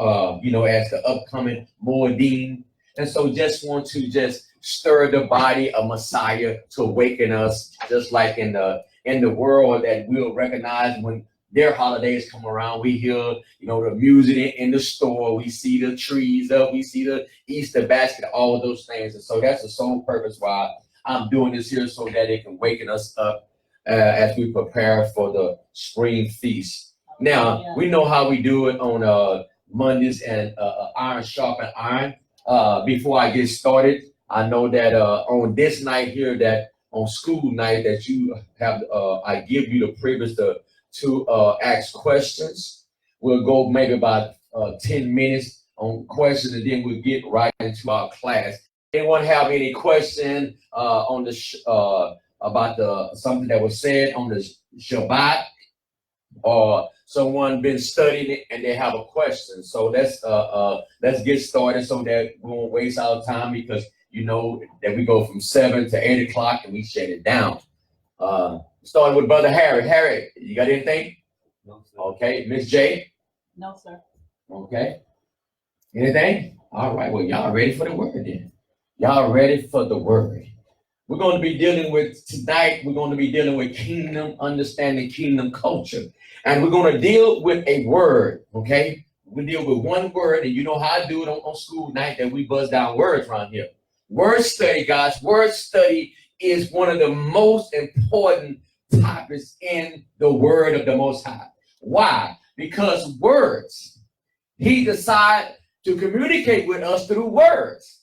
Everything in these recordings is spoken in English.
as the upcoming Moedim. And so just want to just stir the body of Messiah to awaken us, just like in the world that we'll recognize when their holidays come around. We hear, the music in the store. We see the trees up. We see the Easter basket, all of those things. And so that's the sole purpose why I'm doing this here, so that it can waken us up as we prepare for the spring feast. Now, we know how we do it on Mondays and iron sharpen iron. Before I get started, I know that on this night here, that on school night, that you have, I give you the privilege to ask questions. We'll go maybe about 10 minutes on questions, and then we'll get right into our class. Anyone have any question on the about something that was said on the Shabbat, or someone been studying it and they have a question? So let's get started so that we won't waste our time, because that we go from 7 to 8 o'clock and we shut it down. Starting with Brother Harry. Harry, you got anything? No, sir. Okay. Miss J? No, sir. Okay. Anything? All right. Well, y'all ready for the word then? Y'all ready for the word? We're going to be dealing with tonight. We're going to be dealing with kingdom understanding, kingdom culture, and we're going to deal with a word. Okay. We deal with one word, and you know how I do it on school night, that we buzz down words around here. Word study, guys. Word study is one of the most important topics in the word of the Most High. Why? Because words, he decided to communicate with us through words.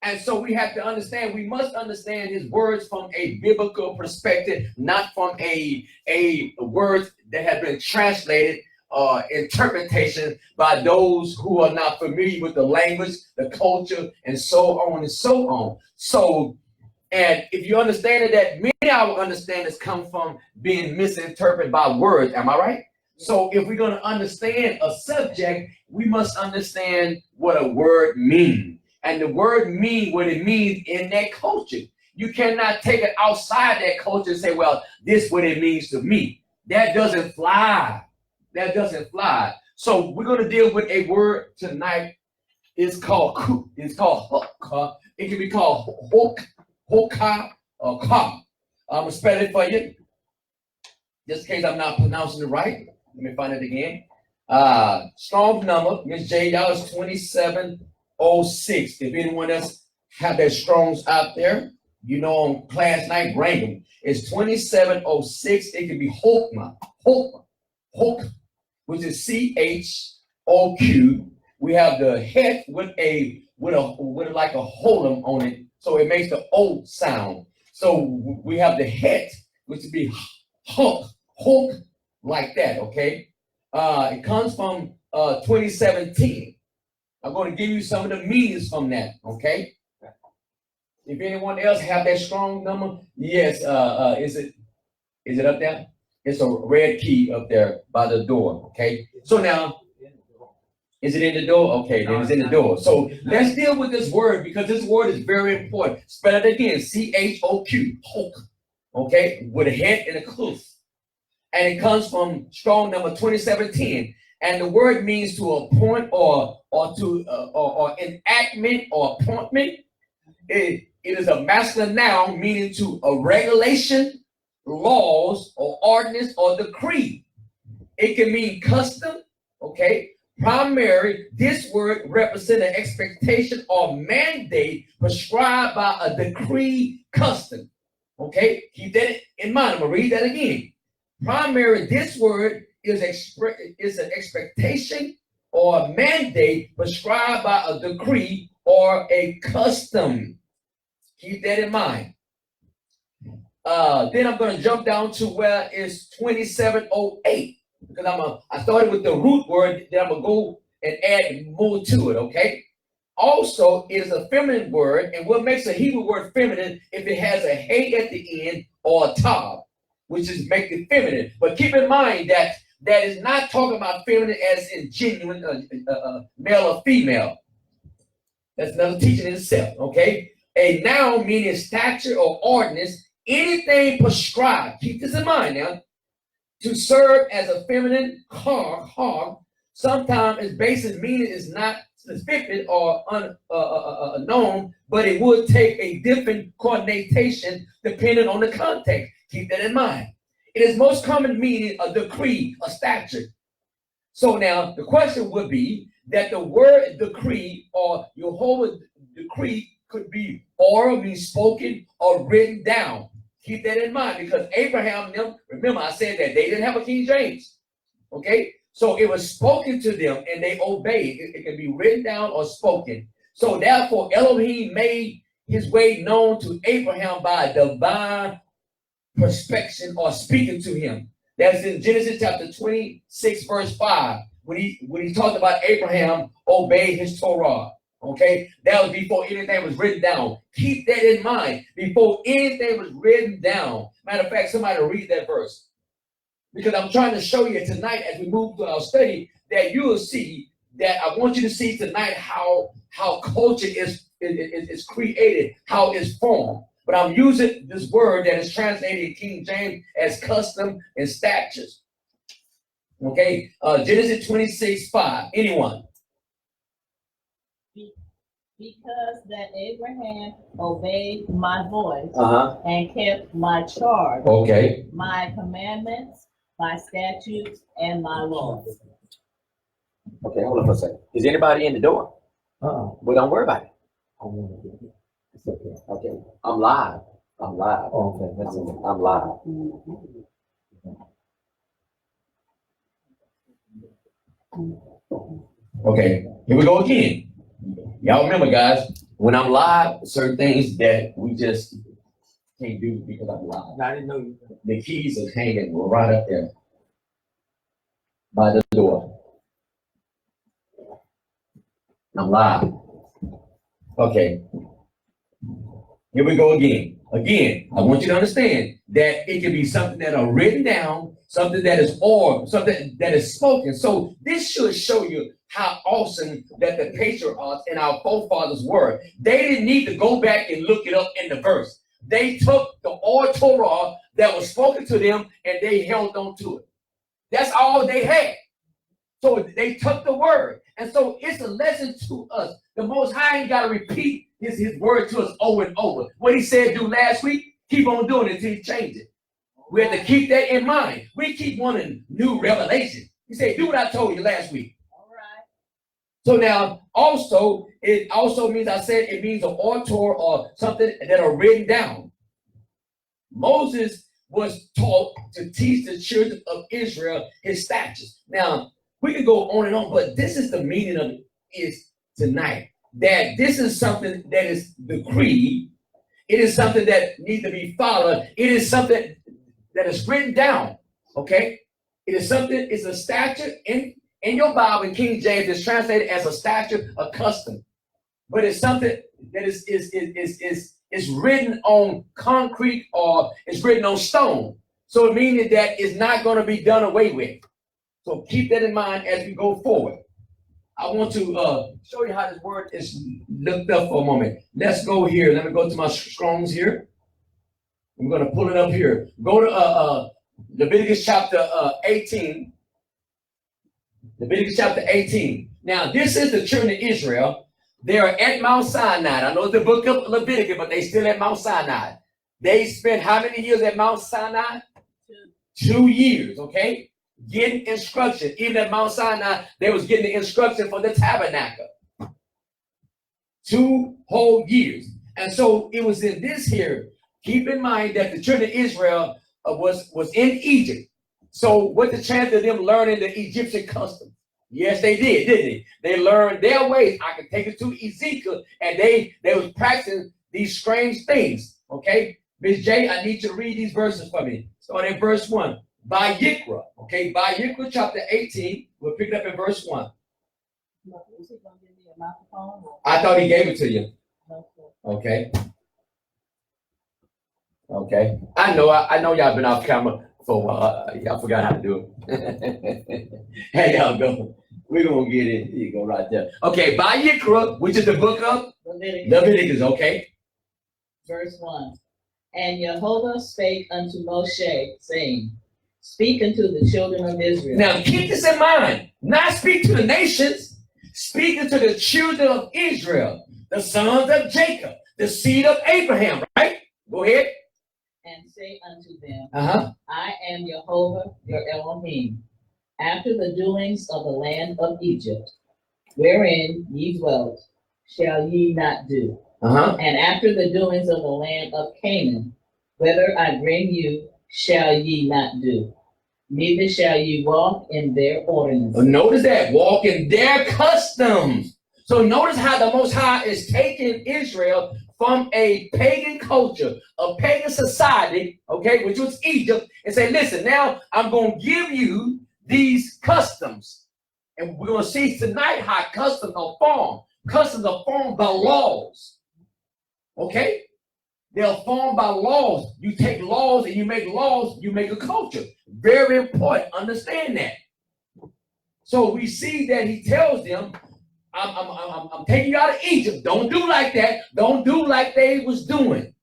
And so we have to understand, we must understand his words from a biblical perspective, not from a word that has been translated interpretation by those who are not familiar with the language, the culture, and so on and so on. So, and if you understand that many of our understandings come from being misinterpreted by words, am I right? So if we're going to understand a subject, we must understand what a word means. And the word means what it means in that culture. You cannot take it outside that culture and say, well, this is what it means to me. That doesn't fly. That doesn't fly. So we're going to deal with a word tonight. It can be called hoka or ka. I'm going to spell it for you, just in case I'm not pronouncing it right. Let me find it again. Strong number, Miss J, y'all is 2706. If anyone else have their Strongs out there, on class night, bring them. It's 2706. It can be Hokma, which is CHOQ. We have the het with like a holum on it, so it makes the O sound. So we have the het, which would be hook, like that. Okay, it comes from 2017. I'm going to give you some of the meanings from that. Okay. If anyone else have that strong number, yes. Is it up there? It's a red key up there by the door. Okay. So now, is it in the door? Okay, then it's in the door. So let's deal with this word, because this word is very important. Spell it again. CHOQ. Hoke. Okay, with a head and a kluf. And it comes from strong number 2710. And the word means to appoint or enactment or appointment. It is a masculine noun, meaning to a regulation, laws, or ordinance, or decree. It can mean custom, okay? Primary, this word represents an expectation or mandate prescribed by a decree custom. Okay, keep that in mind. I'm gonna read that again. Primary, this word is an expectation or a mandate prescribed by a decree or a custom. Keep that in mind. Then I'm going to jump down to where it's 2708, because I started with the root word. Then I'm going to go and add more to it. Okay. Also, it is a feminine word, and what makes a Hebrew word feminine if it has a hey at the end or a tav, which is make it feminine. But keep in mind that that is not talking about feminine as in genuine male or female. That's another teaching in itself. Okay. A noun meaning stature or ordinance, anything prescribed. Keep this in mind now. To serve as a feminine hog, sometimes its basic meaning is not specific or unknown, but it would take a different connotation depending on the context. Keep that in mind. It is most common meaning a decree, a statute. So now the question would be that the word decree or Jehovah's decree could be oral, means spoken or written down. Keep that in mind, because Abraham, remember I said that they didn't have a King James. Okay, so it was spoken to them and they obeyed. It can be written down or spoken. So therefore Elohim made his way known to Abraham by a divine perspection or speaking to him. That's in Genesis chapter 26 verse 5 when he talked about Abraham obeyed his Torah. Okay, that was before anything was written down. Keep that in mind. Before anything was written down. Matter of fact, somebody read that verse. Because I'm trying to show you tonight as we move through our study that you will see that I want you to see tonight how culture is created, how it's formed. But I'm using this word that is translated in King James as custom and statutes. Okay, Genesis 26:5. Anyone? Because that Abraham obeyed my voice and kept my charge, my commandments, my statutes, and my laws. Okay, hold on for a second. Is anybody in the door? Well, don't worry about it. It's okay. Okay, I'm live. I'm live. Okay, that's it. I'm live. Okay, here we go again. Y'all remember, guys, when I'm live, certain things that we just can't do because I'm live. I didn't know you. The keys are hanging right up there by the door. I'm live. Okay. Here we go again. Again, I want you to understand that it can be something that are written down, something that is oral, something that is spoken. So this should show you how awesome that the patriarchs and our forefathers were. They didn't need to go back and look it up in the verse. They took the oral Torah that was spoken to them and they held on to it. That's all they had. So they took the word. And so it's a lesson to us. The Most High ain't got to repeat his word to us over and over. What he said do last week, keep on doing it until he changes it. We have to keep that in mind. We keep wanting new revelation. He said, do what I told you last week. All right. So now, also, it also means, I said, it means an author or something that are written down. Moses was taught to teach the children of Israel his statutes. Now, we can go on and on, but this is the meaning of it is tonight. That this is something that is decreed. It is something that needs to be followed. It is something that is written down. Okay? It is something, it's a statute in your Bible, in King James, it's translated as a statute, a custom. But it's something that is written on concrete or it's written on stone. So meaning that it's not going to be done away with. So keep that in mind as we go forward. I want to show you how this word is looked up for a moment. Let's go here. Let me go to my Strongs here. I'm going to pull it up here. Go to Leviticus chapter 18. Leviticus chapter 18. Now, this is the children of Israel. They are at Mount Sinai. I know it's the book of Leviticus, but they still at Mount Sinai. They spent how many years at Mount Sinai? 2 years, okay? Getting instruction. Even at Mount Sinai, they was getting the instruction for the tabernacle. 2 whole years. And so it was in this here. Keep in mind that the children of Israel was in Egypt. So what the chance of them learning the Egyptian customs? Yes, they did, didn't they? They learned their ways. I can take it to Ezekiel, and they was practicing these strange things. Okay, Miss J, I need you to read these verses for me. Start at verse 1. By Yikra, okay, by Yikra chapter 18, we'll pick it up in verse 1. I thought he gave it to you. Okay. Okay. I know y'all been off camera for a while. Y'all forgot how to do it. Hey, y'all go. We're gonna get it. Here you go right there. Okay, by Yikra, which is the book of Leviticus, okay. Verse 1. And Jehovah spake unto Moshe, saying, Speaking to the children of Israel. Now keep this in mind. Not speak to the nations, speaking to the children of Israel, the sons of Jacob, the seed of Abraham, right? Go ahead. And say unto them, I am Jehovah, your Elohim, after the doings of the land of Egypt, wherein ye dwelt, shall ye not do. And after the doings of the land of Canaan, whither I bring you, shall ye not do. Neither shall ye walk in their ordinances. Notice that, walk in their customs. So notice how the Most High is taking Israel from a pagan culture, a pagan society, okay, which was Egypt, and say, listen, now I'm going to give you these customs. And we're going to see tonight how customs are formed. Customs are formed by laws. Okay? They're formed by laws. You take laws and you make laws, you make a culture. Very important. Understand that. So we see that he tells them, I'm taking you out of Egypt. Don't do like that. Don't do like they was doing.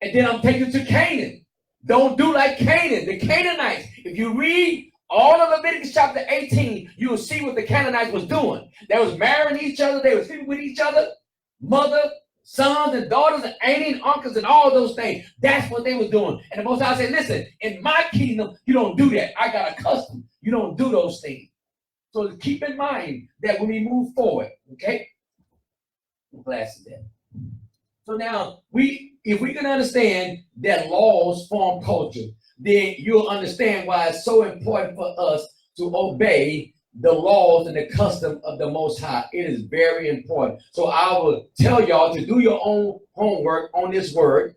And then I'm taking you to Canaan. Don't do like Canaan, the Canaanites. If you read all of Leviticus chapter 18, you will see what the Canaanites was doing. They was marrying each other. They was sleeping with each other. Mother, sons, and daughters, and aunties, and uncles, and all those things. That's what they was doing. And the Most High said, listen, in my kingdom, you don't do that. I got a custom. You don't do those things. So keep in mind that when we move forward, okay? Glasses there. So now, if we can understand that laws form culture, then you'll understand why it's so important for us to obey the laws and the custom of the Most High. It is very important. So I will tell y'all to do your own homework on this word,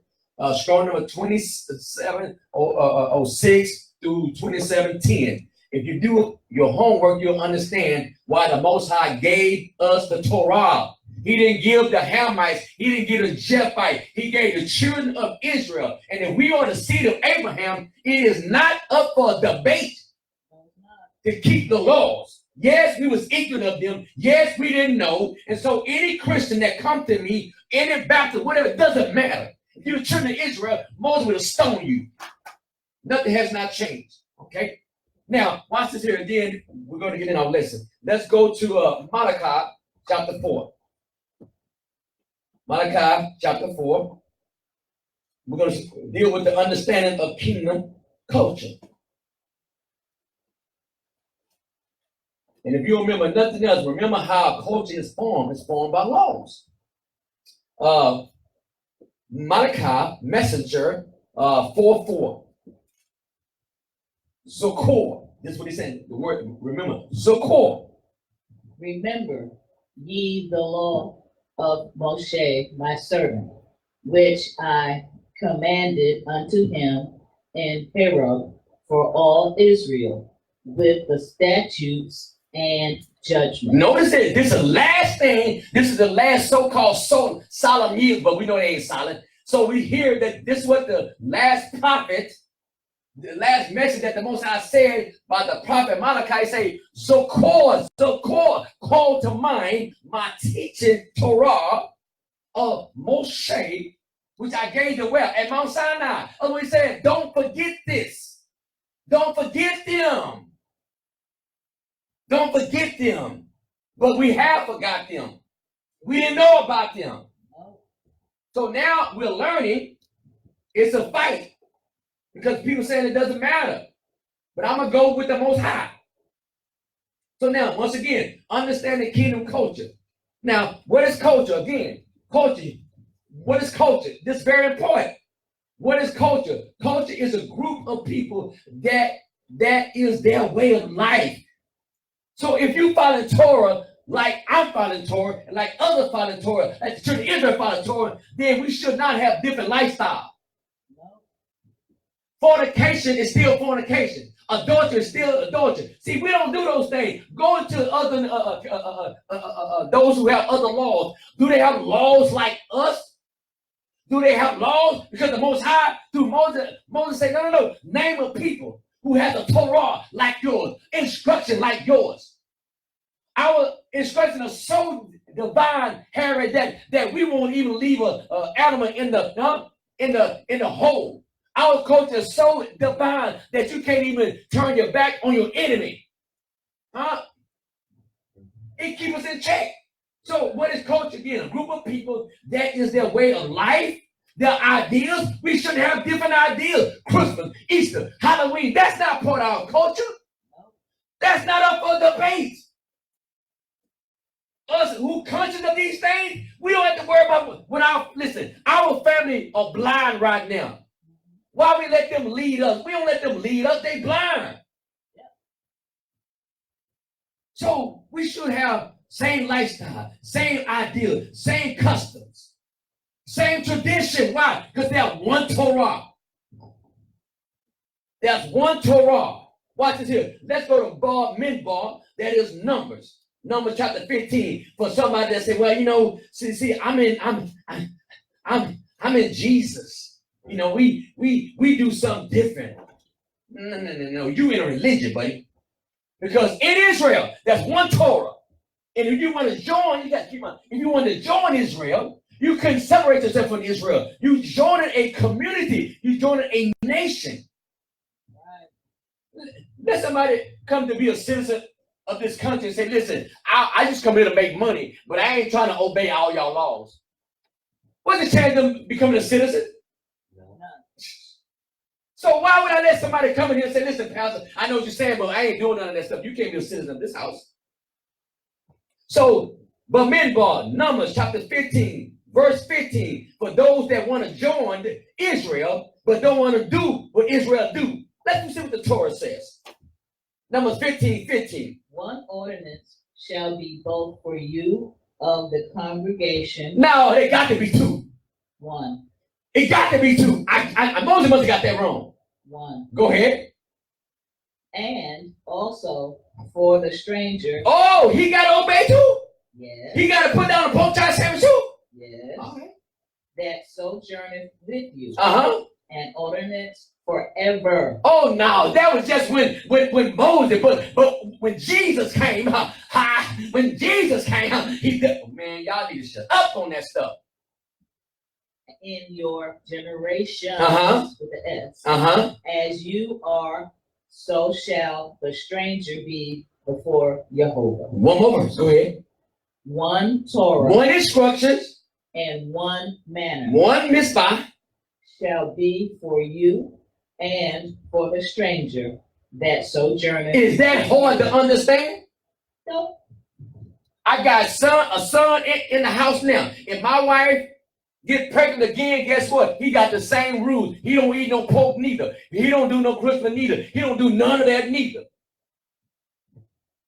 scroll number 2706 through 2710. If you do your homework, you'll understand why the Most High gave us the Torah. He didn't give the Hamites. He didn't give the Japhite. He gave the children of Israel. And if we are the seed of Abraham, it is not up for a debate to keep the laws. Yes, we was ignorant of them. Yes, we didn't know. And so any Christian that come to me, any Baptist, whatever, it doesn't matter. If you're the children of Israel, Moses will stone you. Nothing has not changed. Okay? Now, watch this here, and then we're going to get in our lesson. Let's go to Malachi chapter 4. Malachi chapter 4. We're going to deal with the understanding of kingdom culture. And if you remember nothing else, remember how a culture is formed. It's formed by laws. Malachi, messenger, 4:4. Zokor. This is what he said. The word, remember, Zokor. Remember ye the law of Moshe, my servant, which I commanded unto him in Horeb for all Israel, with the statutes and judgment. Notice that this is the last thing. This is the last so-called solemn years, but we know they ain't solemn. So we hear that this is what the last prophet, the last message that the Most High said by the prophet Malachi, say, Zokor, call to mind my teaching Torah of Moshe, which I gave to where? At Mount Sinai. Oh, he said, don't forget this. Don't forget them. Don't forget them. But we have forgot them. We didn't know about them. So now we're learning it's a fight. Because people saying it doesn't matter. But I'm going to go with the Most High. So now, once again, understand the kingdom culture. Now, what is culture? Again, culture. What is culture? This is very important. What is culture? Culture is a group of people that is their way of life. So if you follow Torah like I'm following Torah, and like others follow Torah, like the children of Israel follow Torah, then we should not have different lifestyles. Fornication is still fornication. Adultery is still adultery. See, we don't do those things. Go to other those who have other laws. Do they have laws like us? Do they have laws? Because the Most High, through Moses said, no. Name a people who has a Torah like yours, instruction like yours. Our instructions are so divine, Harry, that we won't even leave an animal in the hole. Our culture is so divine that you can't even turn your back on your enemy. Huh? It keeps us in check. So what is culture again? A group of people that is their way of life, their ideas. We should have different ideas. Christmas, Easter, Halloween. That's not part of our culture. That's not up for debate. Us who conscious of these things, we don't have to worry about when our family are blind right now. Why we let them lead us? We don't let them lead us, they blind. So we should have same lifestyle, same ideal, same customs, same tradition. Why? Because there's one Torah. There's one Torah. Watch this here. Let's go to Minbar. That is Numbers. Numbers chapter 15. For somebody that say, well, you know, see, I'm in Jesus. You know, we do something different. No. You in a religion, buddy. Because in Israel, there's one Torah. And if you want to join, you got to keep on. If you want to join Israel, you can separate yourself from Israel. You join a community. You join a nation. Right. Let somebody come to be a citizen of this country and say, listen, I just come here to make money, but I ain't trying to obey all y'all laws. What's the chance of them becoming a citizen? So why would I let somebody come in here and say, listen, Pastor, I know what you're saying, but I ain't doing none of that stuff. You can't be a citizen of this house. So, but Minbar, Numbers chapter 15, verse 15, for those that want to join Israel, but don't want to do what Israel do. Let's see what the Torah says. Numbers 15:15. One ordinance shall be both for you of the congregation. No, it got to be two. One. It got to be two. Moses must have got that wrong. One. Go ahead. And also for the stranger. Oh, he got to obey too? Yes. He got to put down a bow tie sandwich too? Yes. Okay. That sojourneth with you. Uh-huh. An ordinance forever. Oh, no, that was just when Moses, but when Jesus came, when Jesus came, he did, man, y'all need to shut up on that stuff. In your generation, with the S, as you are, so shall the stranger be before Jehovah. One more verse, go ahead. One Torah. One instructions. And one manner. One mitzvah. Shall be for you and for the stranger that sojourneth. Is that hard to understand? No. I got a son in the house now. If my wife get pregnant again, guess what? He got the same rules. He don't eat no pork neither. He don't do no Christmas neither. He don't do none of that neither.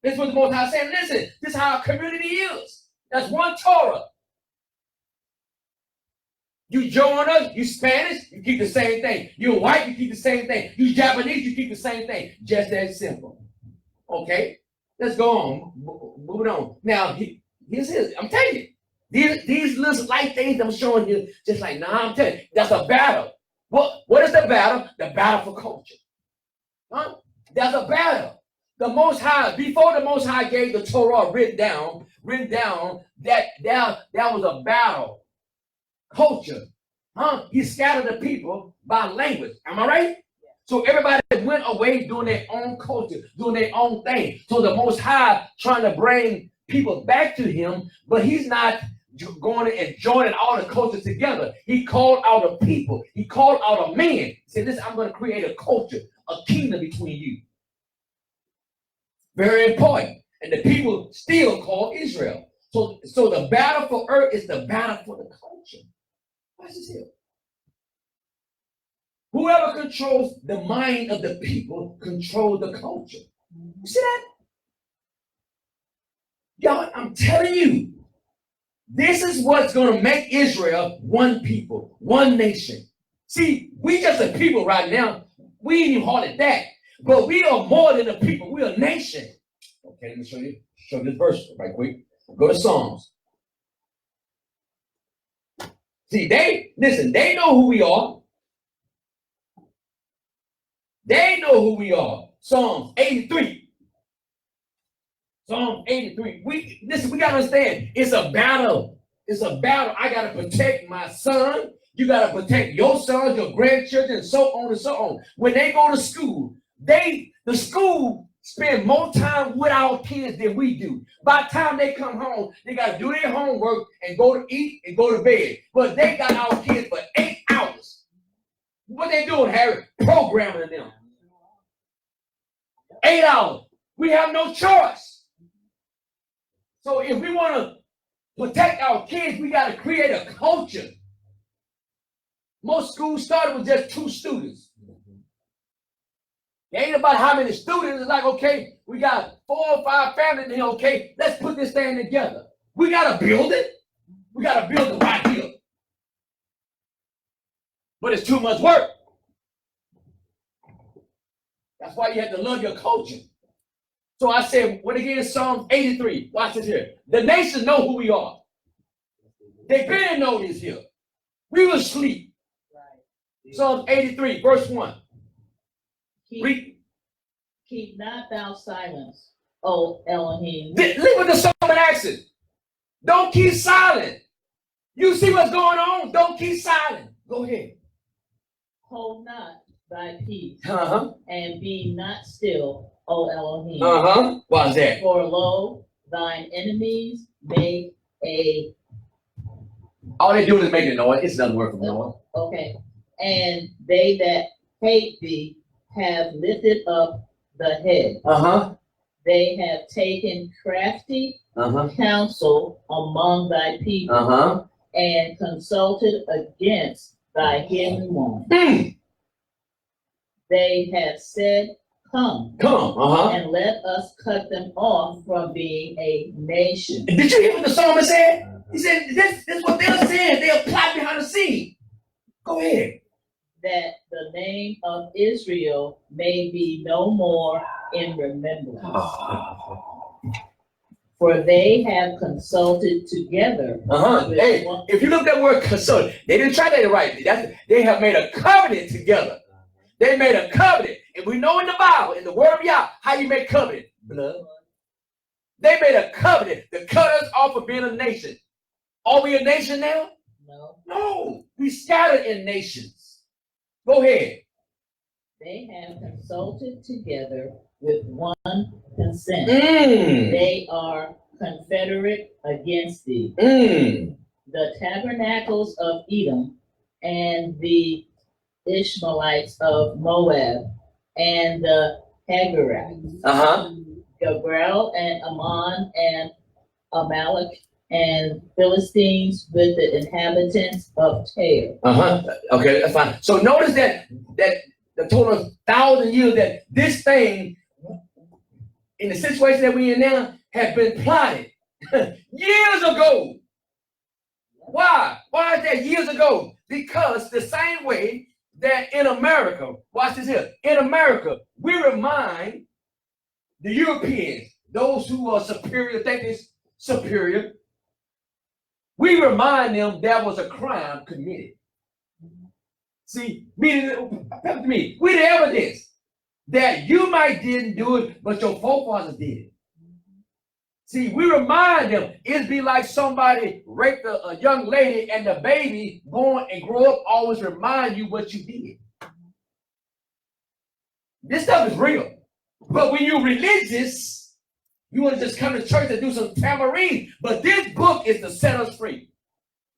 This is what the Most High saying. Listen, this is how our community is. That's one Torah. You join us, you Spanish, you keep the same thing. You white, you keep the same thing. You Japanese, you keep the same thing. Just that simple. Okay? Let's go on. Moving on. Now, here's his. I'm telling you. These little light things I'm showing you, just like, nah, I'm telling you, that's a battle. What is the battle? The battle for culture. Huh? That's a battle. The Most High, before the Most High gave the Torah written down, that was a battle. Culture. Huh? He scattered the people by language. Am I right? So everybody went away doing their own culture, doing their own thing. So the Most High trying to bring people back to him, but he's not going and joining all the cultures together. He called out a people. He called out a man. He said, listen, I'm going to create a culture, a kingdom between you. Very important. And the people still call Israel. So the battle for earth is the battle for the culture. Watch this here. Whoever controls the mind of the people controls the culture. You see that? Y'all, I'm telling you, this is what's going to make Israel one people, one nation. See, we just a people right now. We ain't even hardly that. But we are more than a people. We're a nation. Okay, let me show this verse right quick. Go to Psalms. See, they know who we are. They know who we are. Psalms 83. Psalm 83. We got to understand, it's a battle. It's a battle. I got to protect my son. You got to protect your sons, your grandchildren, and so on and so on. When they go to school, the school spend more time with our kids than we do. By the time they come home, they got to do their homework and go to eat and go to bed. But they got our kids for 8 hours. What they doing, Harry? Programming them. 8 hours. We have no choice. So if we want to protect our kids, we got to create a culture. Most schools started with just 2 students. It ain't about how many students. It's like, okay, we got 4 or 5 families in here. Okay, let's put this thing together. We got to build it. We got to build it right here. But it's too much work. That's why you have to love your culture. So I said, what again? Psalm 83. Watch this here. The nations know who we are. They barely know this here. We will sleep. Right. Psalm 83, verse 1. Keep not thou silence, O Elohim. Live with the psalm accent. Don't keep silent. You see what's going on? Don't keep silent. Go ahead. Hold not thy peace, and be not still, O Elohim. Why's that? For lo, thine enemies make a... All they do is make a noise. It's nothing worth from noise. Okay. And they that hate thee have lifted up the head. They have taken crafty counsel among thy people and consulted against thy hidden one. They have said, come, and let us cut them off from being a nation. Did you hear what the psalmist said? He said, this is what they're saying. They'll plot behind the scene. Go ahead. That the name of Israel may be no more in remembrance. For they have consulted together. Hey, if you look at that word consult, they didn't try that right. They have made a covenant together. They made a covenant. And we know in the Bible, in the word of Yah, how you make covenant. Blood. They made a covenant to cut us off of being a nation. Are we a nation now? No. We scattered in nations. Go ahead. They have consulted together with one consent. They are confederate against thee. The tabernacles of Edom and the Ishmaelites of Moab and the Hagarites, Gabriel and Ammon and Amalek and Philistines with the inhabitants of Tyre. Okay, that's fine. So notice that the total 1,000 years that this thing, in the situation that we're in now, has been plotted years ago. Why? Why is that years ago? Because the same way that in America, watch this here, in America, we remind the Europeans, those who are superior, think it's superior, we remind them there was a crime committed. See, we the evidence that you might didn't do it, but your forefathers did it. See, we remind them, it'd be like somebody raped a young lady and the baby born and grow up always remind you what you did. This stuff is real. But when you're religious, you want to just come to church and do some tambourine. But this book is to set us free,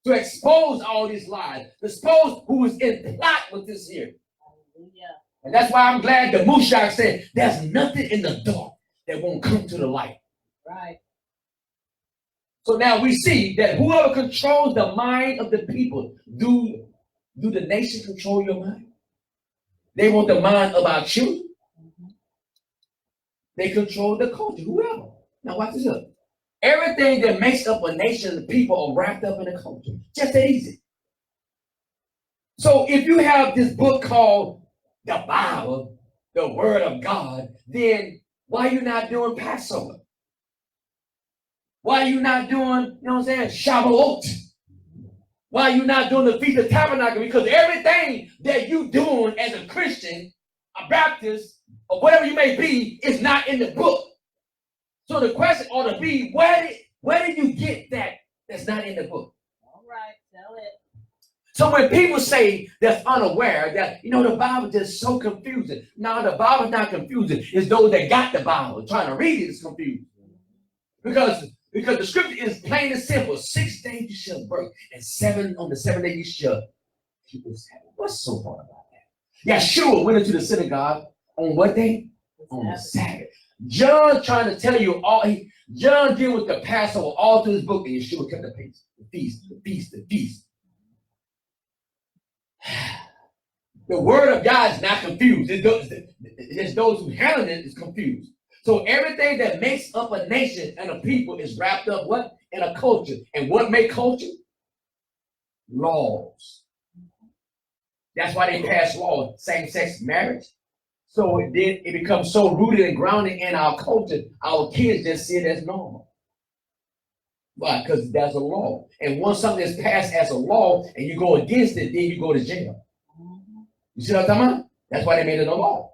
to expose all these lies, to expose who is in plot with this here. And that's why I'm glad the Mushak said, there's nothing in the dark that won't come to the light. Right. So now we see that whoever controls the mind of the people, do the nation control your mind? They want the mind of our children. They control the culture, whoever. Now watch this up. Everything that makes up a nation, the people are wrapped up in a culture. Just that easy. So if you have this book called the Bible, the Word of God, then why are you not doing Passover? Why are you not doing, you know what I'm saying, Shavuot? Why are you not doing the Feast of Tabernacle? Because everything that you doing as a Christian, a Baptist, or whatever you may be, is not in the book. So the question ought to be, where did you get that that's not in the book? All right, tell it. So when people say that's unaware, that, the Bible is just so confusing. No, the Bible's not confusing. It's those that got the Bible trying to read it is confusing. Because the scripture is plain and simple. 6 days you shall work, and on the seventh day you shall keep the Sabbath. What's so hard about that? Yeshua went into the synagogue on what day? On the Sabbath. John trying to tell you John deal with the Passover all through his book, and Yeshua kept the feast. The word of God is not confused. It's those who handle it is confused. So everything that makes up a nation and a people is wrapped up what? In a culture. And what make culture? Laws. That's why they pass laws, same-sex marriage. So it becomes so rooted and grounded in our culture, our kids just see it as normal. Why? Because that's a law. And once something is passed as a law and you go against it, then you go to jail. You see what I'm talking about? That's why they made it a law.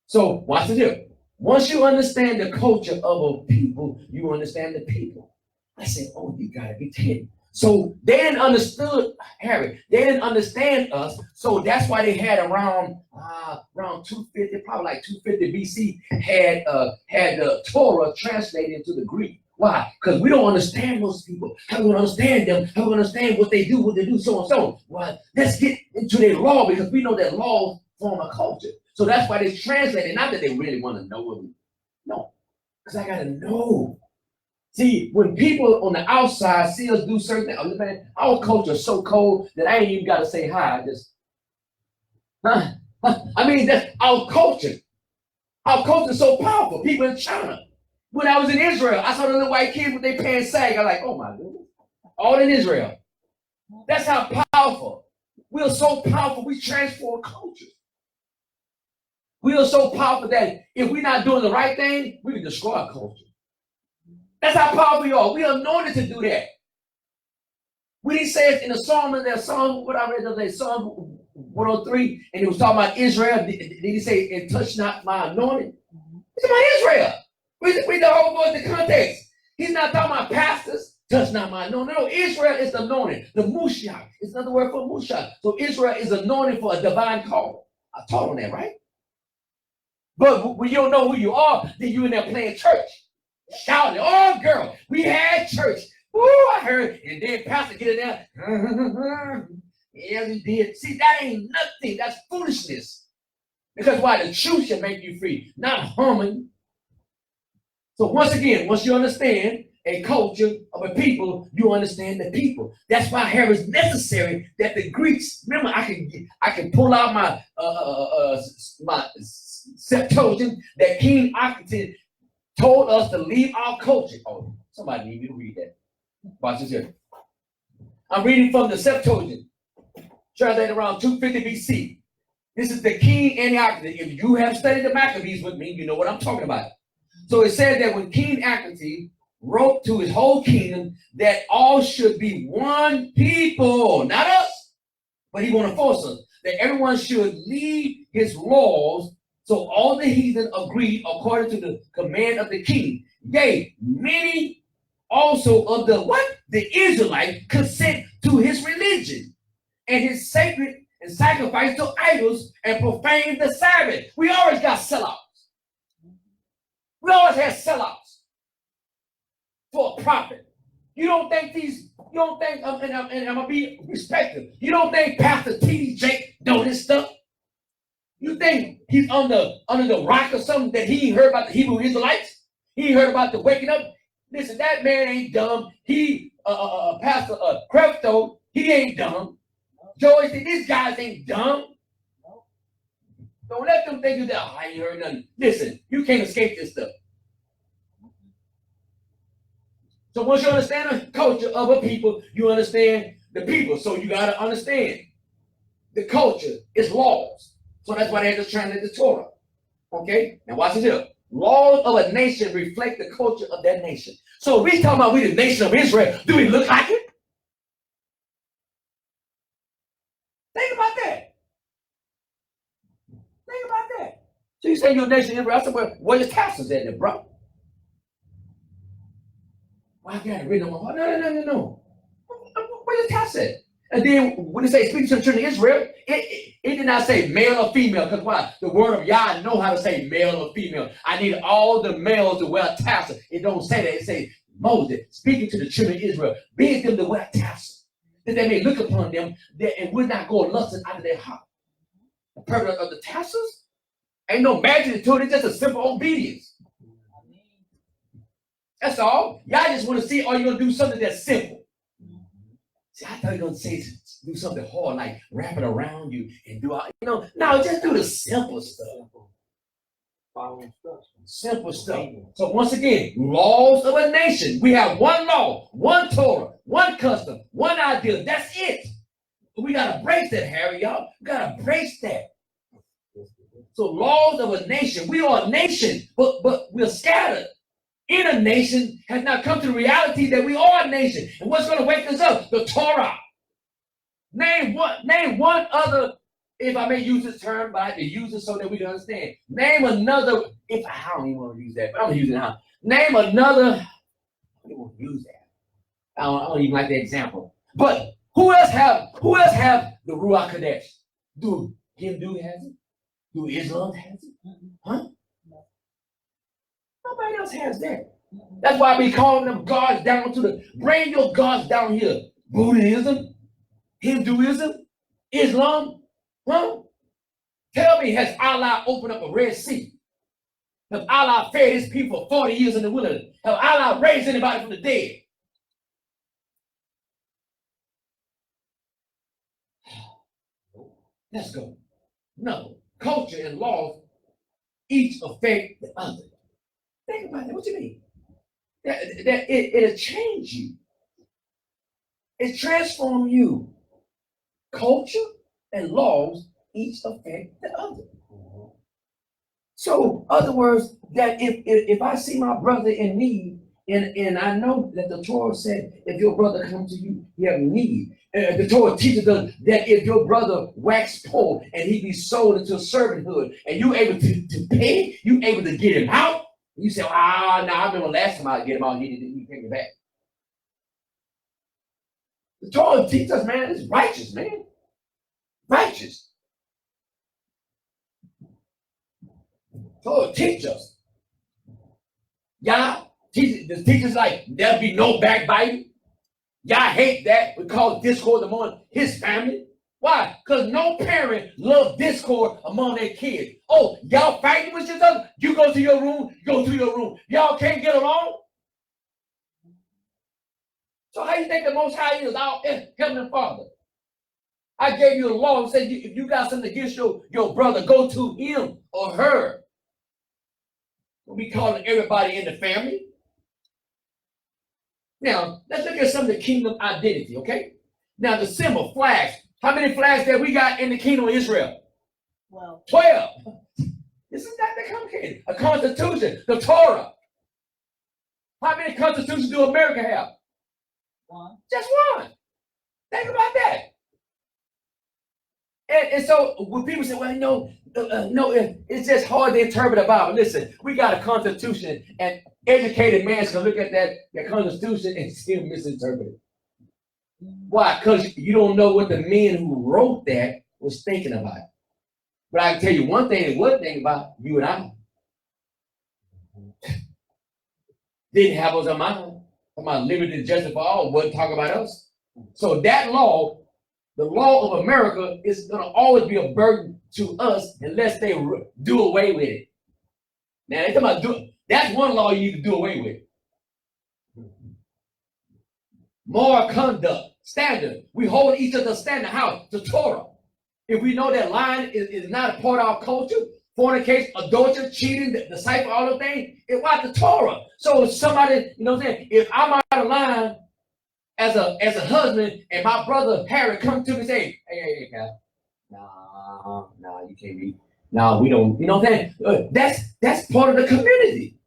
So watch the deal. Once you understand the culture of a people, you understand the people. I said, oh, you gotta be kidding. So they didn't understand, Harry. They didn't understand us. So that's why they had around 250, probably like 250 BC, had the Torah translated into the Greek. Why? Because we don't understand those people. How do we understand them? How do we understand what they do, so and so? Well, let's get into their law, because we know that laws form a culture. So that's why they translated. Not that they really want to know what we know, because I gotta know. See, when people on the outside see us do certain things, man, our culture is so cold that I ain't even gotta say hi. I mean, that's our culture. Our culture is so powerful. People in China. When I was in Israel, I saw the little white kids with their pants sag. I'm like, oh my goodness. All in Israel. That's how powerful. We are so powerful, we transform cultures. We are so powerful that if we're not doing the right thing, we can destroy our culture. That's how powerful we are. We are anointed to do that. When he says in the Psalm, what I read the other day, Psalm 103, and he was talking about Israel, did he say, and touch not my anointed? It's about Israel. Read the whole book in the context. He's not talking about pastors, touch not my anointed. No, Israel is the anointed. The Mushiach is another word for Mushiach. So Israel is anointed for a divine call. I taught on that, right? But when you don't know who you are, then you in there playing church. Shouting, oh girl, we had church. Woo, I heard. And then pastor get in there. Yes, he did. See, that ain't nothing. That's foolishness. Because why? The truth shall make you free, not humming. So once again, once you understand a culture of a people, you understand the people. That's why here is necessary that the Greeks, remember, I can pull out my Septuagint that King Octavian told us to leave our culture. Oh, somebody need me to read that. Watch this here. I'm reading from the Septuagint, translated around 250 BC. This is the King Antiochus. If you have studied the Maccabees with me, you know what I'm talking about. So it said that when King Antiochus wrote to his whole kingdom that all should be one people, not us, but he want to force us, that everyone should leave his laws. So all the heathen agreed according to the command of the king. Yea, many also of the Israelites consent to his religion and his sacred and sacrifice to idols and profane the Sabbath. We always got sellouts. We always had sellouts for a profit. You don't think, and I'm gonna be respectful. You don't think Pastor T.D. Jake know this stuff? You think he's under the rock or something that he ain't heard about the Hebrew Israelites? He ain't heard about the waking up? Listen, that man ain't dumb. Pastor Crefto, he ain't dumb. Joey said, these guys ain't dumb. Don't let them think you that, I ain't heard nothing. Listen, you can't escape this stuff. So once you understand the culture of a people, you understand the people. So you got to understand the culture is laws. So that's why they had to translate the Torah. Okay? Now watch this here. Laws of a nation reflect the culture of that nation. So if we talking about we the nation of Israel, do we look like it? Think about that. Think about that. So you say you're a nation of Israel. I said, well, where your taxes at there, bro? Well, I got it written on my heart. No. Where your taxes at? And then when it say speak to the children of Israel, it did not say male or female. Because why? The word of Yah know how to say male or female. I need all the males to wear tassel. It don't say that. It say Moses speaking to the children of Israel, bid them to wear tassel, that they may look upon them and will not go lusting out of their heart. The purpose of the tassels ain't no magic to it. It's just a simple obedience. That's all. Y'all just want to see, are you going to do something that's simple? See, I thought you were going to say do something hard, like wrap it around you and do all, no, just do the simple stuff. Follow instructions. Simple stuff. So once again, laws of a nation. We have one law, one Torah, one custom, one ideal. That's it. We got to brace that, Harry, y'all. We got to brace that. So laws of a nation. We are a nation, but we're scattered. In a nation has not come to the reality that we are a nation. And what's going to wake us up? The Torah. Name one other, if I may use this term, but I can use it so that we can understand. Name another, if I don't even want to use that, but I'm going to use it now. Name another, I don't want to use that. I don't even like the example. But who else have the Ruach Kodesh? Do Hindu has it? Do Islam has it? Huh? Nobody else has that. That's why I be calling them gods down to bring your gods down here. Buddhism, Hinduism, Islam, huh? Tell me, has Allah opened up a Red Sea? Has Allah fed his people 40 years in the wilderness? Has Allah raised anybody from the dead? Let's go. No. Culture and laws each affect the other. Think about that. What do you mean? That it'll change you. It transforms you. Culture and laws each affect the other. So, other words, that if I see my brother in need, and I know that the Torah said, if your brother comes to you, you have need. The Torah teaches us that if your brother wax poor and he be sold into servanthood, and you able to pay, you able to get him out. You say, I remember last time I get him out, he didn't pay me back. The Torah teaches us, man, it's righteous, man. Righteous. Torah teach us. Y'all teaches like there'll be no backbiting. Y'all hate that. We call discord among his family. Why? Because no parent loves discord among their kids. Oh, y'all fighting with each other? You go to your room, go to your room. Y'all can't get along? So how you think the Most High is our Heavenly Father? I gave you a law and said if you got something against your brother, go to him or her. We calling everybody in the family. Now, let's look at some of the kingdom identity, okay? Now, the symbol, flags. How many flags that we got in the kingdom of Israel? 12. This is not that complicated. A constitution, the Torah. How many constitutions do America have? One. Just one. Think about that. And so when people say, well, no, it's just hard to interpret the Bible. Listen, we got a constitution, and educated man can look at that constitution and still misinterpret it. Why? Because you don't know what the men who wrote that was thinking about. But I can tell you one thing they wasn't thinking about, you and I. Didn't have us on mind. Talking about liberty and justice for all, wasn't talking about us. So that law, the law of America, is going to always be a burden to us unless they do away with it. Now, they talking about that's one law you need to do away with. Moral conduct, standard. We hold each other standard. How? The Torah. If we know that lying is not a part of our culture, fornication, adultery, cheating, the cipher, all those things, it's like the Torah. So if somebody, you know what I'm saying, if I'm out of line as a husband and my brother Harry comes to me and say, hey, Cal, nah, you can't be. No, we don't, you know what I'm saying? That's part of the community.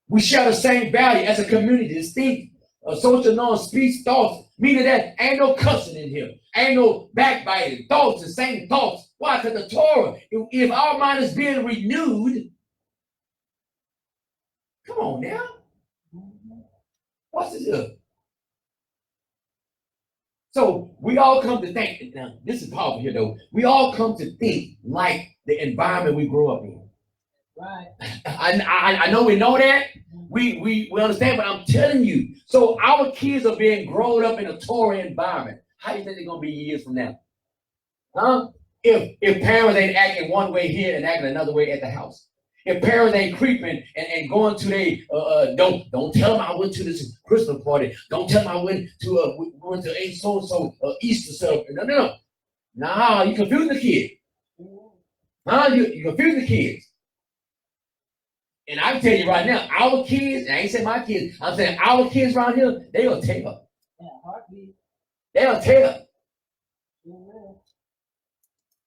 We share the same value as a community, distinct, social norms, speech, thoughts, meaning that ain't no cussing in here. Ain't no backbiting, thoughts, the same thoughts. Why? Because the Torah, if our mind is being renewed, come on now. What's this? So we all come to think, now this is powerful here though, we all come to think like the environment we grew up in. Right. I know we know that. We understand, but I'm telling you, so our kids are being grown up in a Torah environment. How do you think they're gonna be years from now? Huh? If parents ain't acting one way here and acting another way at the house. If parents ain't creeping and going to they don't tell them I went to this Christmas party. Don't tell them I went to a so Easter celebration. No. Nah, you confuse the kid. Huh? You confuse the kids. And I can tell you right now, our kids, and I ain't saying my kids, I'm saying our kids around here, they gonna tear up. Yeah, heartbeat. They'll tear up. Yeah.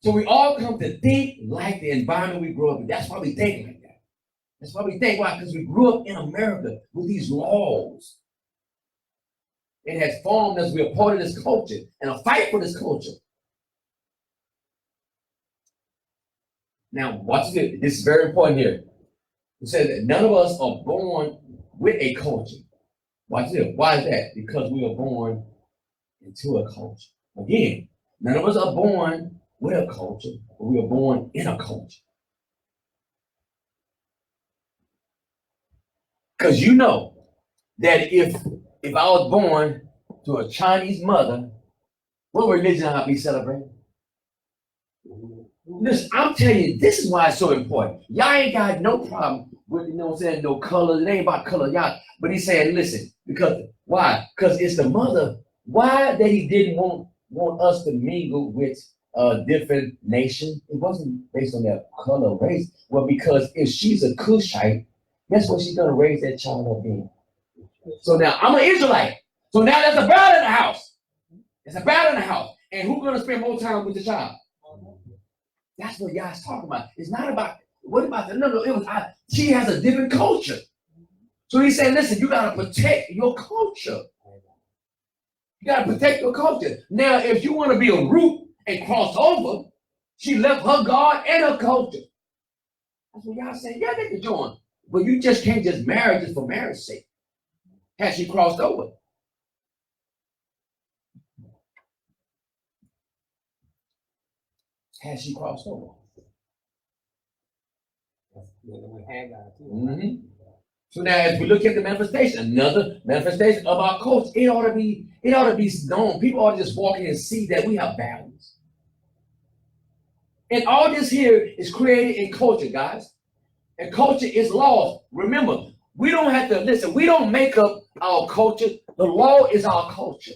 So we all come to think like the environment we grew up in. That's why we think like that. That's why we think. Why? Because we grew up in America with these laws. It has formed us. We're a part of this culture and a fight for this culture. Now, watch this. This is very important here. It says that none of us are born with a culture. Watch this. Why is that? Because we are born into a culture. Again, none of us are born with a culture, but we are born in a culture. Because you know that if I was born to a Chinese mother, what religion I'd be celebrating? Listen, I'm telling you, this is why it's so important. Y'all ain't got no problem with, you know what I'm saying, no color. It ain't about color, y'all. But he's saying, listen, because why? Because it's the mother. Why that he didn't want us to mingle with a different nation? It wasn't based on their color or race. Well, because if she's a Cushite, guess what she's gonna raise that child up in? So now I'm an Israelite. So now there's a battle in the house. There's a battle in the house. And who's gonna spend more time with the child? That's what y'all's talking about. It's not about what about the no. It was she has a different culture. So he said, listen, you gotta protect your culture. You gotta protect your culture. Now, if you want to be a root and cross over, she left her God and her culture. That's what y'all saying. Yeah, they can join, but you just can't just marry just for marriage's sake. Has she crossed over? Has she crossed over? Mm-hmm. So now, as we look at the manifestation, another manifestation of our culture, it ought to be known. People ought to just walk in and see that we have values. And all this here is created in culture, guys. And culture is laws. Remember, we don't have to listen. We don't make up our culture. The law is our culture.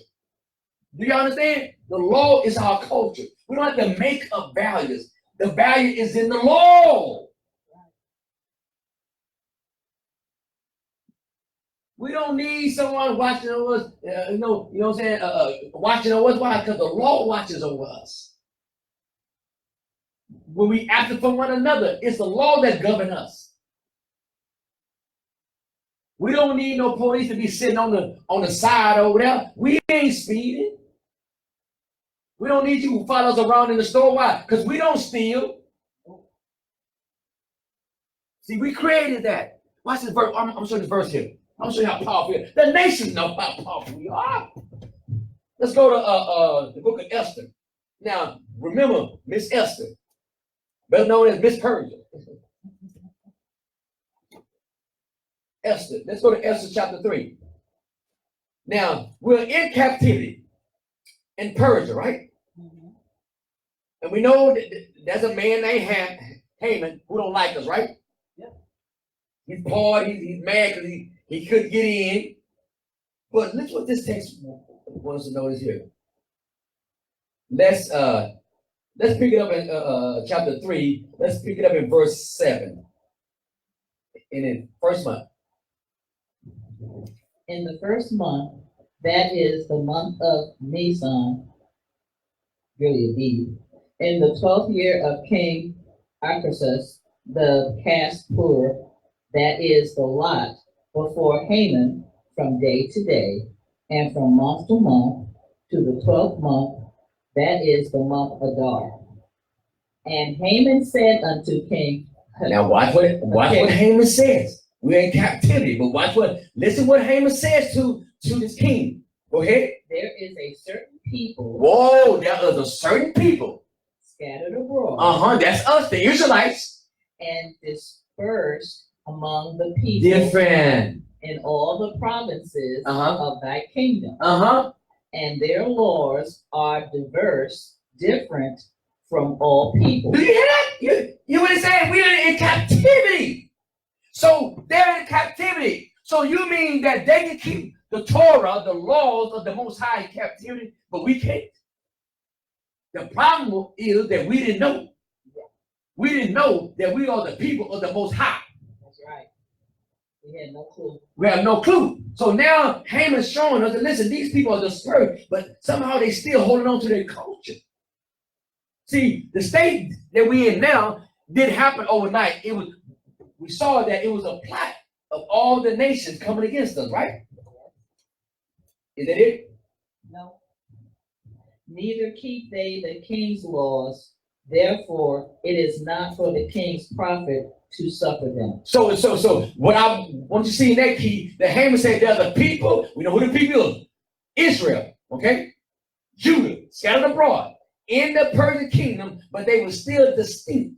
Do you understand? The law is our culture. We don't have to make up values. The value is in the law. We don't need someone watching over us, you know what I'm saying, watching over us. Why? Because the law watches over us. When we act from one another, it's the law that governs us. We don't need no police to be sitting on the side over there. We ain't speeding. We don't need you to follow us around in the store. Why? Because we don't steal. See, we created that. Watch this verse. I'm showing this verse here. I'm showing you how powerful it is. The nation knows how powerful we are. Let's go to the book of Esther. Now, remember, Miss Esther, better known as Miss Persia. Esther. Let's go to Esther chapter 3. Now, we're in captivity in Persia, right? And we know that there's a man named Haman who don't like us, right? Yep. He's bored, he's mad because he couldn't get in. But look what this text wants to notice here. Let's pick it up in chapter 3. Let's pick it up in verse 7. In the first month. In the first month, that is the month of Nisan, really indeed, in the 12th year of King Artaxerxes, the Caspur, that is the lot, before Haman from day to day, and from month to month, to the 12th month, that is the month Adar. And Haman said unto King. Now watch what Haman says. We're in captivity, but listen what Haman says to this king. Go ahead. There is a certain people. Whoa, there is a certain people. Scattered abroad. That's us, the Israelites. And dispersed among the people. Different. In all the provinces of thy kingdom. And their laws are diverse, different from all people. Do you hear that? You what it saying? We are in captivity. So they're in captivity. So you mean that they can keep the Torah, the laws of the Most High in captivity, but we can't? The problem is that we didn't know. We didn't know that we are the people of the Most High. That's right. We had no clue. We have no clue. So now Haman's showing us that, listen, these people are dispersed, but somehow they still holding on to their culture. See, the state that we're in now didn't happen overnight. We saw that it was a plot of all the nations coming against us, right? Is that it? No. Neither keep they the king's laws. Therefore, it is not for the king's profit to suffer them. So what I want you to see in that key, the Haman said they're the people. We know who the people are. Israel, okay? Judah, scattered abroad in the Persian kingdom, but they were still distinct.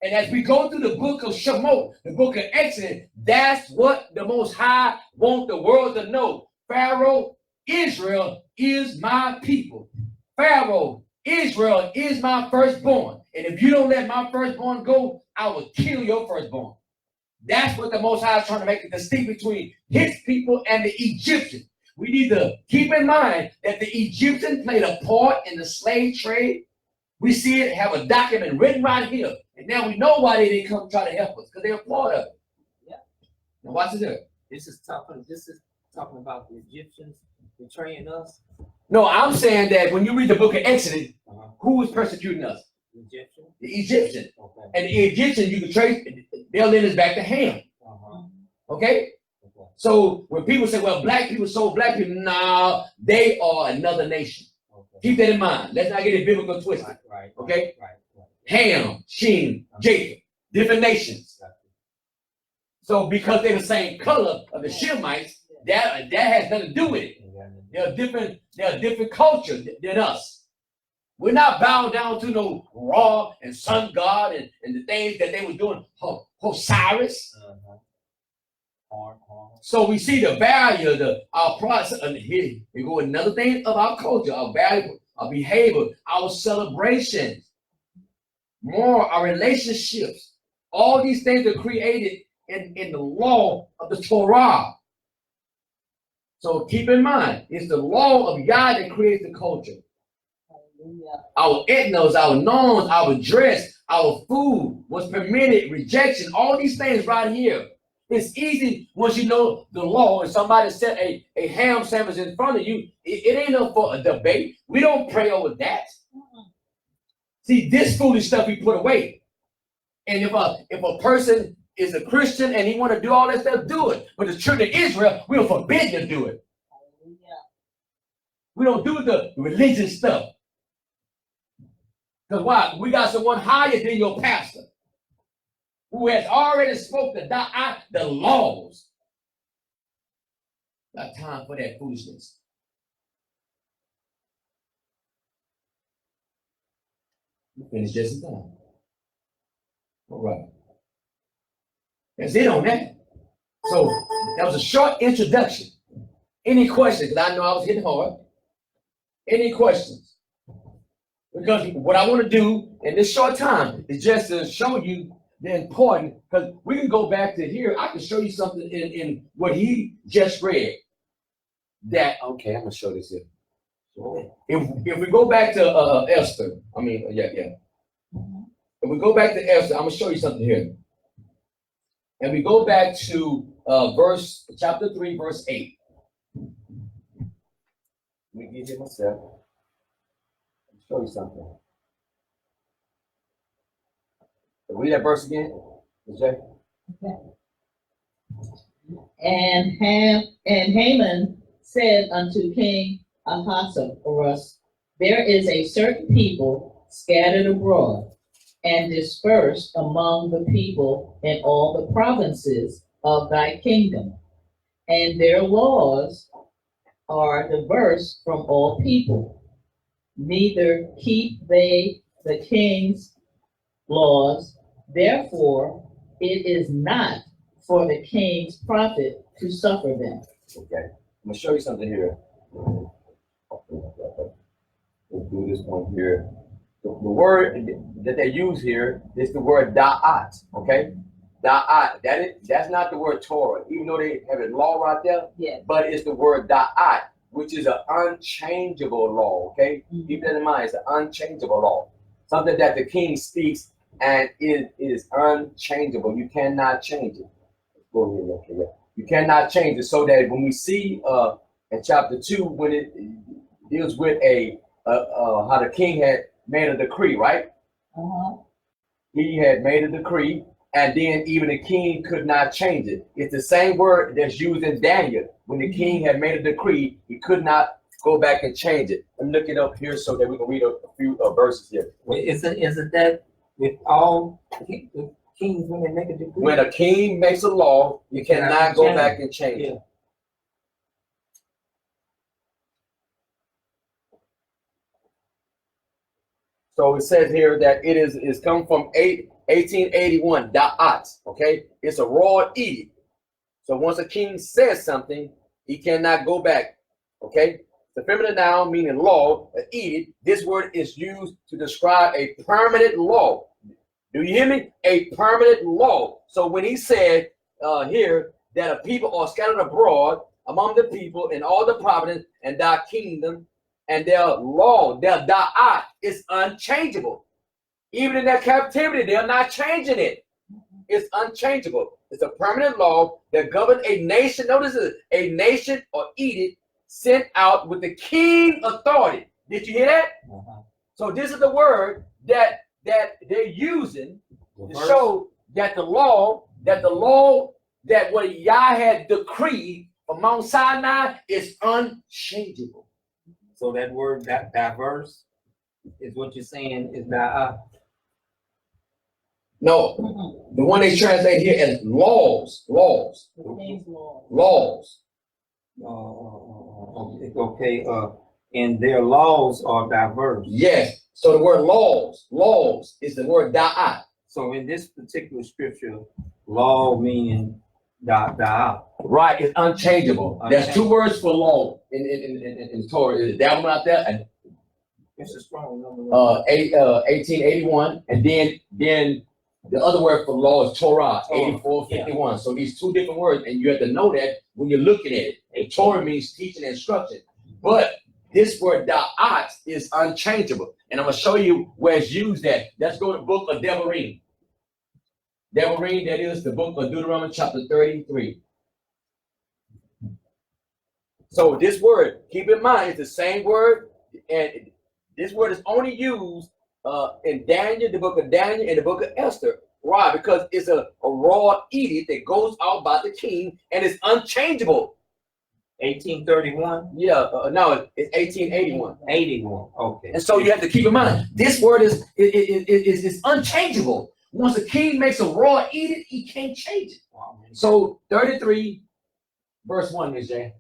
And as we go through the book of Shemot, the book of Exodus, that's what the Most High wants the world to know. Pharaoh, Israel is my people. Pharaoh, Israel is my firstborn. And if you don't let my firstborn go, I will kill your firstborn. That's what the Most High is trying to make a distinction between his people and the Egyptians. We need to keep in mind that the Egyptians played a part in the slave trade. We see it, have a document written right here. And now we know why they didn't come try to help us, because they were part of it. Yeah. Now watch it there. This is talking about the Egyptians betraying us. No, I'm saying that when you read the book of Exodus, who was persecuting us? Egyptian. The Egyptians. Okay. And the Egyptians, you can trace their lineage back to Ham. Okay? So when people say, well, black people sold black people, no, they are another nation. Okay. Keep that in mind. Let's not get it biblical twisted. Right. Okay? Right. Ham, Shem, Japheth, different nations. So because they're the same color of the Shemites, that has nothing to do with it. They're a different culture than us. We're not bound down to no Ra and sun god and the things that they were doing, Osiris. So we see the value of our process. And here we go, another thing of our culture, our value, our behavior, our celebrations, more our relationships. All these things are created in the law of the Torah. So keep in mind, it's the law of God that creates the culture. Hallelujah. Our ethnos, our norms, our dress, our food, what's permitted, rejection, all these things right here. It's easy once you know the law and somebody set a ham sandwich in front of you. It ain't up for a debate. We don't pray over that. See, this foolish stuff we put away. And if a person is a Christian and he want to do all that stuff, do it. But the children of Israel, we are forbidden to do it. Hallelujah. We don't do the religious stuff. Because why? We got someone higher than your pastor who has already spoken the laws. Not time for that foolishness. We finished just in time. All right. That's it on that. So that was a short introduction. Any questions? Because I know I was hitting hard. Any questions? Because what I want to do in this short time is just to show you the important, because we can go back to here. I can show you something in what he just read. That, okay, I'm going to show this here. If we go back to Esther, If we go back to Esther, I'm going to show you something here. And we go back to chapter 3, verse 8. Let me get it myself. Let me show you something. Read that verse again. Okay. And Haman said unto King Ahasuerus, there is a certain people scattered abroad and dispersed among the people in all the provinces of thy kingdom, and their laws are diverse from all people. Neither keep they the king's laws. Therefore, it is not for the king's profit to suffer them. Okay, I'm gonna show you something here. Let's do this one here. The word that they use here is the word da'at. Okay, da'at. That's not the word Torah, even though they have a law right there. Yeah. But it's the word da'at, which is an unchangeable law. Okay, keep that in mind. It's an unchangeable law, something that the king speaks and it is unchangeable. You cannot change it. Go ahead, okay. You cannot change it. So that when we see in chapter 2, when it deals with how the king had made a decree, right? He had made a decree, and then even the king could not change it. It's the same word that's used in Daniel. When the king had made a decree, he could not go back and change it. Let me look it up here so that we can read a few verses here. Isn't that with all kings when they make a decree? When a king makes a law, you cannot go back and change it. So it says here that it is come from 1881, da'at, okay? It's a royal edict. So once a king says something, he cannot go back, okay? The feminine noun meaning law, an edict. This word is used to describe a permanent law. Do you hear me? A permanent law. So when he said here that a people are scattered abroad among the people in all the provinces and thy kingdom, and their law, their da'at is unchangeable. Even in their captivity, they're not changing it. It's unchangeable. It's a permanent law that governs a nation. Notice it, a nation or edict sent out with the king authority. Did you hear that? So this is the word that they're using to show that the law that what Yah had decreed from Mount Sinai is unchangeable. So that word that diverse is what you're saying is da'at. No, the one they translate here as laws. Okay. And their laws are diverse. Yes. So the word laws is the word da'at. So in this particular scripture, law meaning da'at. Right, it's unchangeable. There's two words for law in Torah. Is that one out there? And it's a strong number. 1881, and then the other word for law is Torah, 8451. Yeah. So these two different words, and you have to know that when you're looking at it. And Torah means teaching and instruction, but this word da'at is unchangeable, and I'm gonna show you where it's used at. Let's go to the book of Devarim. Devarim, that is the book of Deuteronomy chapter 33. So this word, keep in mind, it's the same word, and this word is only used in Daniel, the book of Daniel, and the book of Esther. Why? Because it's a raw edict that goes out by the king, and it's unchangeable. 1831? Yeah, no, it's 1881. 81, okay. And so you have to keep in mind, this word is unchangeable. Once a king makes a raw edict, he can't change it. Wow. So 33, verse 1, Ms. J.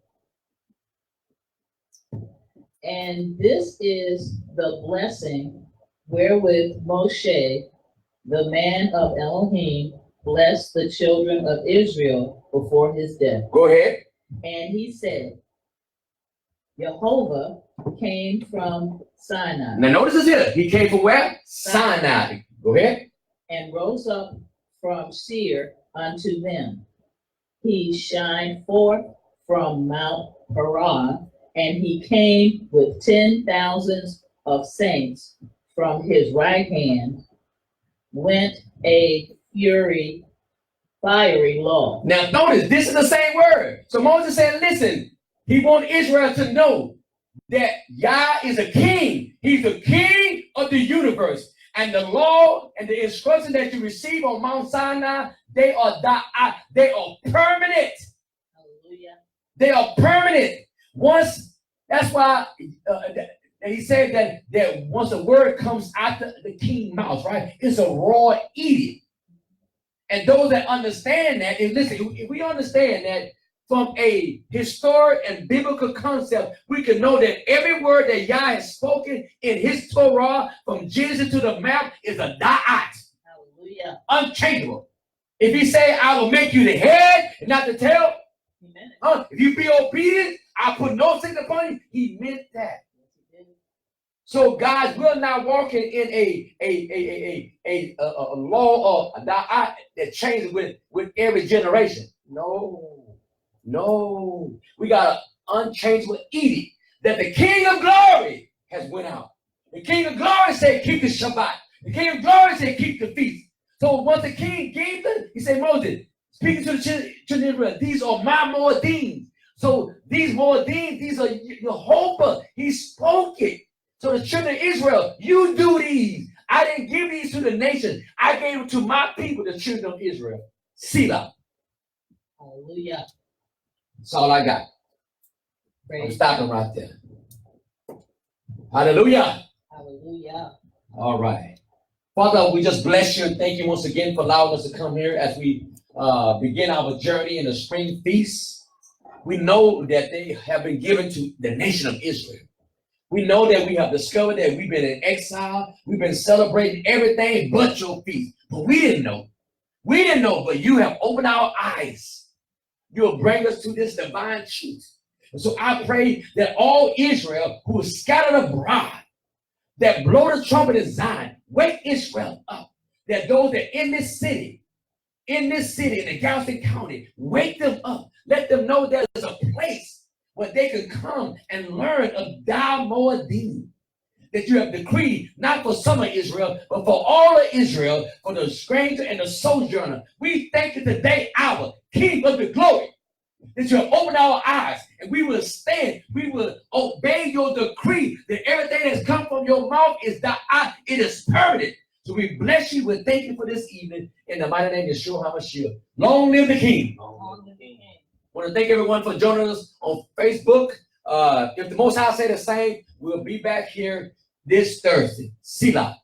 And this is the blessing wherewith Moshe, the man of Elohim, blessed the children of Israel before his death. Go ahead. And he said, Jehovah came from Sinai. Now notice this here. He came from where? Sinai. Go ahead. And rose up from Seir unto them. He shined forth from Mount Paran, and he came with 10,000s of saints from his right hand, went a fiery law. Now notice, this is the same word. So Moses said, listen, he wanted Israel to know that Yah is a king. He's the king of the universe. And the law and the instruction that you receive on Mount Sinai, they are permanent. Hallelujah. They are permanent. That's why he said that once a word comes out the king's mouth, right, it's a raw edict. And those that understand that, and listen, if we understand that from a historic and biblical concept, we can know that every word that Yah has spoken in his Torah from Genesis to the map is a da'at. Hallelujah. Unchangeable. If he say, I will make you the head and not the tail, if you be obedient, I'll put no sin upon you. He meant that. So, guys, we're not walking in a law of that changes with every generation. No. We got an unchangeable edict that the King of Glory has went out. The King of Glory said, keep the Shabbat. The King of Glory said, keep the feast. So once the king gave them, he said, Moses, speaking to the children of Israel, these are my moedines. So these moedines, these are your hope. He spoke it. So the children of Israel, you do these. I didn't give these to the nation. I gave them to my people, the children of Israel. Selah. Hallelujah. That's all I got. I'm stopping right there. Hallelujah. Hallelujah. All right. Father, we just bless you and thank you once again for allowing us to come here as we begin our journey in the spring feast. We know that they have been given to the nation of Israel. We know that we have discovered that we've been in exile. We've been celebrating everything but your feast. But we didn't know. We didn't know, but you have opened our eyes. You'll bring us to this divine truth. And so I pray that all Israel who is scattered abroad, that blow the trumpet in Zion, wake Israel up. That those that in this city, in the Galveston County, wake them up. Let them know there's a place where they can come and learn of thy moedim that you have decreed, not for some of Israel, but for all of Israel, for the stranger and the sojourner. We thank you today, our King of the glory, that you have opened our eyes and we will stand, we will obey your decree that everything that's come from your mouth is it is permanent. So we bless you, we thank you for this evening in the mighty name of Yeshua HaMashiach. Long live the King. Long live the King. I want to thank everyone for joining us on Facebook. If the Most High say the same, we'll be back here this Thursday. Selah.